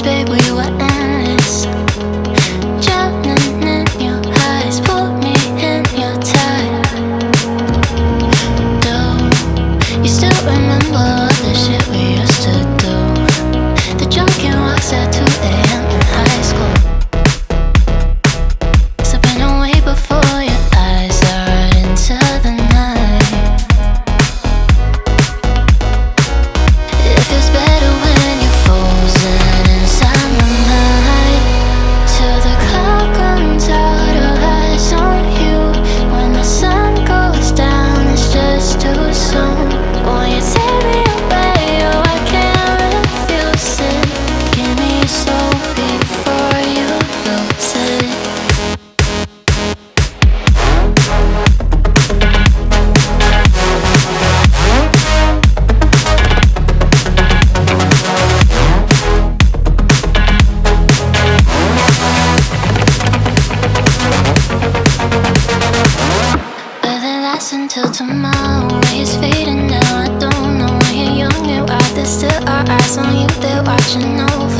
babe, we were endless. Drowning in your eyes, put me in your tide. Do you still remember all the shit we used to do? The drunken walks at 2 a.m. in high school. Slipping away before your eyes are into the night. It feels better when you're frozen inside my mind. Till the clock runs out of eyes on you. When the sun goes down, it's just too soon. Won't you take me away? Oh, I can't refuse it. Give me soul before you lose it. Will it last until tomorrow? It's fading now, I don't know. When you're young, you out, there's still our eyes on you, they're watching over